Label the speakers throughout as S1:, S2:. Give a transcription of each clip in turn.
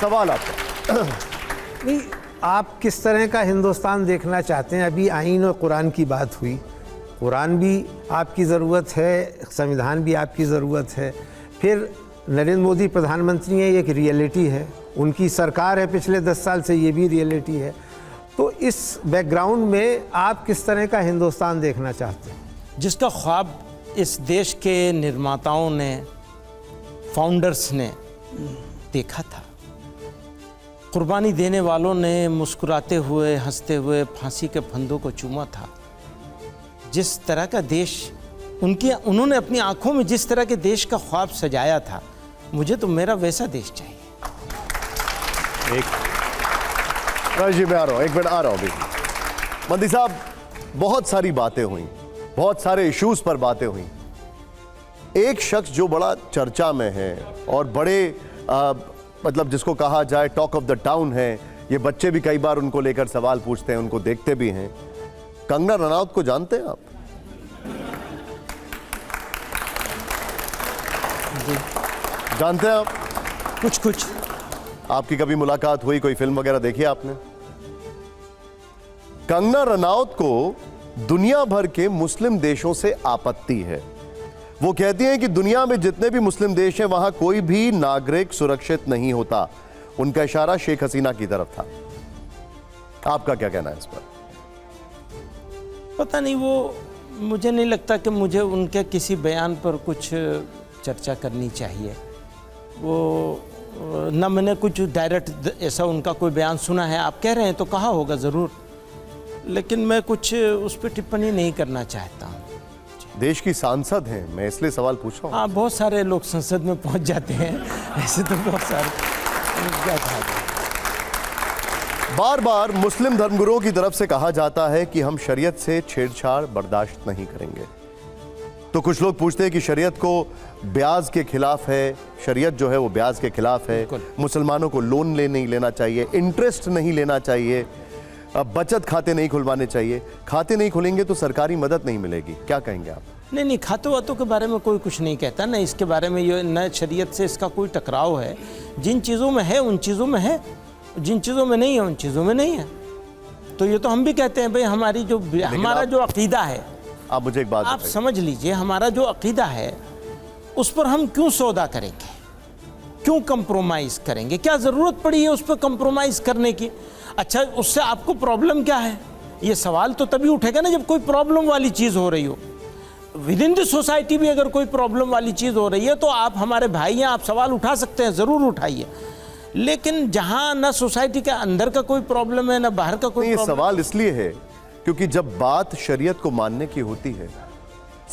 S1: सवाल आपका।
S2: नहीं, आप किस तरह का हिंदुस्तान देखना चाहते हैं? अभी आईन और कुरान की बात हुई। कुरान भी आपकी ज़रूरत है, संविधान भी आपकी ज़रूरत है। फिर नरेंद्र मोदी प्रधानमंत्री हैं, एक रियलिटी है। उनकी सरकार है पिछले 10 साल से, ये भी रियलिटी है। तो इस बैकग्राउंड में आप किस तरह का हिंदुस्तान देखना चाहते हैं?
S3: जिसका ख्वाब इस देश के निर्माताओं ने, फाउंडर्स ने देखा था, कुर्बानी देने वालों ने मुस्कुराते हुए, हंसते हुए फांसी के फंदों को चूमा था। जिस तरह का देश उन्होंने अपनी आंखों में जिस तरह के देश का ख्वाब सजाया था, मुझे तो मेरा वैसा देश चाहिए।
S1: राजी में आ रहा हूँ, एक मिनट आ रहा हूँ अभी। मंदी साहब, बहुत सारी बातें हुई, बहुत सारे इश्यूज पर बातें हुई। एक शख्स जो बड़ा चर्चा में है और बड़े मतलब जिसको कहा जाए टॉक ऑफ द टाउन है, ये बच्चे भी कई बार उनको लेकर सवाल पूछते हैं, उनको देखते भी हैं। कंगना रनौत को जानते हैं आप? जानते हैं आप?
S3: कुछ कुछ।
S1: आपकी कभी मुलाकात हुई, कोई फिल्म वगैरह देखी आपने? कंगना रनौत को दुनिया भर के मुस्लिम देशों से आपत्ति है। वो कहती हैं कि दुनिया में जितने भी मुस्लिम देश हैं, वहां कोई भी नागरिक सुरक्षित नहीं होता। उनका इशारा शेख हसीना की तरफ था। आपका क्या कहना है इस पर?
S3: पता नहीं, वो मुझे नहीं लगता कि मुझे उनके किसी बयान पर कुछ चर्चा करनी चाहिए। वो न मैंने कुछ डायरेक्ट ऐसा उनका कोई बयान सुना है। आप कह रहे हैं तो कहा होगा ज़रूर, लेकिन मैं कुछ उस पर टिप्पणी नहीं करना चाहता हूँ।
S1: देश की सांसद हैं, मैं इसलिए सवाल पूछ रहा हूँ।
S3: हाँ, बहुत सारे लोग संसद में पहुँच जाते हैं, ऐसे तो बहुत सारे। क्या था?
S1: बार बार मुस्लिम धर्मगुरुओं की तरफ से कहा जाता है कि हम शरीयत से छेड़छाड़ बर्दाश्त नहीं करेंगे। तो कुछ लोग पूछते हैं कि शरीयत को ब्याज के खिलाफ है, शरीयत जो है वो ब्याज के खिलाफ है। मुसलमानों को लोन नहीं लेना चाहिए, इंटरेस्ट नहीं लेना चाहिए, बचत खाते नहीं खुलवाने चाहिए। खाते नहीं खुलेंगे तो सरकारी मदद नहीं मिलेगी। क्या कहेंगे आप?
S3: नहीं, खातों वातों के बारे में कोई कुछ नहीं कहता, न इसके बारे में, ये न शरीयत से इसका कोई टकराव है। जिन चीज़ों में है उन चीज़ों में है, जिन चीज़ों में नहीं है उन चीज़ों में नहीं है। तो ये तो हम भी कहते हैं भाई, हमारा जो अकीदा है,
S1: आप मुझे एक बात
S3: आप समझ लीजिए, हमारा जो अकीदा है उस पर हम क्यों सौदा करेंगे, क्यों कंप्रोमाइज़ करेंगे? क्या ज़रूरत पड़ी है उस पर कंप्रोमाइज़ करने की? अच्छा, उससे आपको प्रॉब्लम क्या है? ये सवाल तो तभी उठेगा ना जब कोई प्रॉब्लम वाली चीज़ हो रही हो। विद इन द सोसाइटी भी अगर कोई प्रॉब्लम वाली चीज़ हो रही है तो आप हमारे भाई हैं, आप सवाल उठा सकते हैं, ज़रूर उठाइए। लेकिन जहाँ ना सोसाइटी के अंदर का कोई प्रॉब्लम है ना बाहर का कोई
S1: प्रॉब्लम। ये सवाल इसलिए है क्योंकि जब बात शरीयत को मानने की होती है,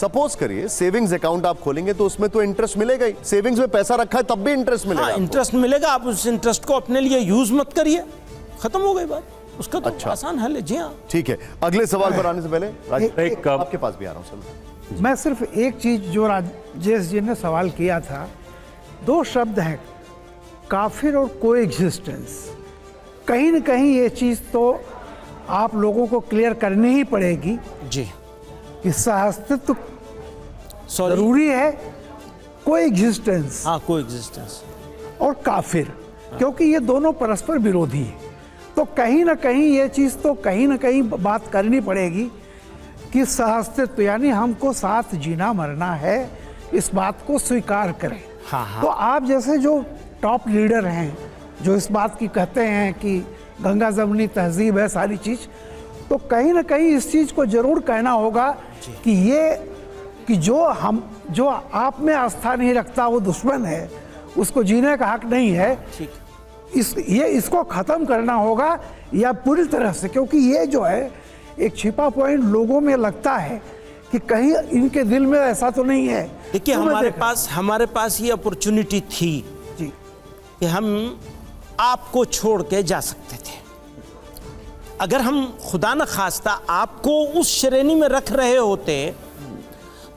S1: सपोज करिए सेविंग्स अकाउंट आप खोलेंगे तो उसमें तो इंटरेस्ट मिलेगा ही। सेविंग्स में पैसा रखा है तब भी इंटरेस्ट मिलेगा।
S3: हाँ, इंटरेस्ट मिलेगा। आप उस इंटरेस्ट को अपने लिए यूज मत करिए, खत्म हो गई बात। उसका तो
S1: अच्छा,
S3: आसान हल है। जी हाँ,
S1: ठीक है। अगले सवाल पर आने से पहले आपके पास भी आ रहा हूँ।
S4: मैं सिर्फ एक चीज जो राजेश जी ने सवाल किया था, 2 शब्द हैं, काफिर और कोएग्जिस्टेंस। कहीं न कहीं ये चीज तो आप लोगों को क्लियर करनी ही पड़ेगी
S3: जी
S4: कि सहअस्तित्व जरूरी है, कोएग्जिस्टेंस।
S3: हाँ, कोएग्जिस्टेंस
S4: और काफिर, क्योंकि ये दोनों परस्पर विरोधी हैं। तो कहीं ना कहीं ये चीज़ तो कहीं ना कहीं बात करनी पड़ेगी कि सहअस्तित्व यानी हमको साथ जीना मरना है, इस बात को स्वीकार करें।
S3: हाँ।
S4: तो आप जैसे जो टॉप लीडर हैं जो इस बात की कहते हैं कि गंगा जमनी तहजीब है सारी चीज़, तो कहीं ना कहीं इस चीज़ को जरूर कहना होगा कि जो आप में आस्था नहीं रखता वो दुश्मन है, उसको जीने का हक नहीं है। इसको ख़त्म करना होगा या पूरी तरह से, क्योंकि ये जो है एक छिपा पॉइंट लोगों में लगता है कि कहीं इनके दिल में ऐसा तो नहीं है।
S3: देखिए, हमारे पास ये अपॉर्चुनिटी थी
S4: जी
S3: कि हम आपको छोड़ के जा सकते थे। अगर हम खुदा न खास्ता आपको उस श्रेणी में रख रहे होते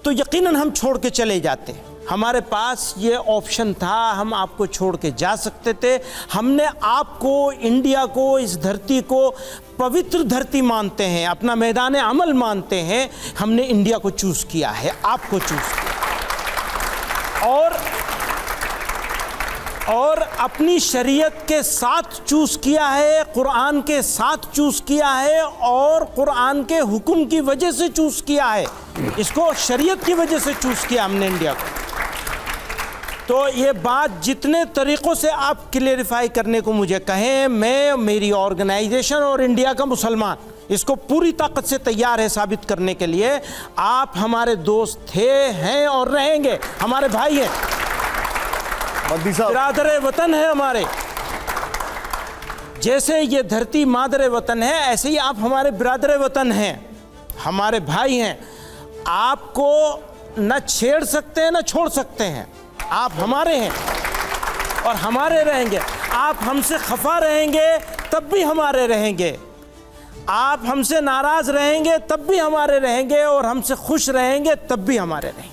S3: तो यकीनन हम छोड़ के चले जाते। हमारे पास ये ऑप्शन था, हम आपको छोड़ के जा सकते थे। हमने आपको, इंडिया को, इस धरती को पवित्र धरती मानते हैं, अपना मैदान अमल मानते हैं। हमने इंडिया को चूज़ किया है, आपको चूज़ किया। और और अपनी शरीयत के साथ चूज़ किया है, कुरान के साथ चूज़ किया है और कुरान के हुक्म की वजह से चूज़ किया है। इसको शरीयत की वजह से चूज़ किया हमने इंडिया को। तो ये बात जितने तरीक़ों से आप क्लेरिफाई करने को मुझे कहें, मैं, मेरी ऑर्गेनाइजेशन और इंडिया का मुसलमान इसको पूरी ताकत से तैयार है साबित करने के लिए। आप हमारे दोस्त थे, हैं और रहेंगे, हमारे भाई हैं,
S1: मंत्री साहब,
S3: बिरादर वतन है हमारे। जैसे ये धरती मादर वतन है, ऐसे ही आप हमारे बिरादर वतन हैं, हमारे भाई हैं। आपको न छेड़ सकते हैं न छोड़ सकते हैं। आप हमारे हैं और हमारे रहेंगे। आप हमसे खफा रहेंगे तब भी हमारे रहेंगे, आप हमसे नाराज रहेंगे तब भी हमारे रहेंगे, और हमसे खुश रहेंगे तब भी हमारे रहेंगे।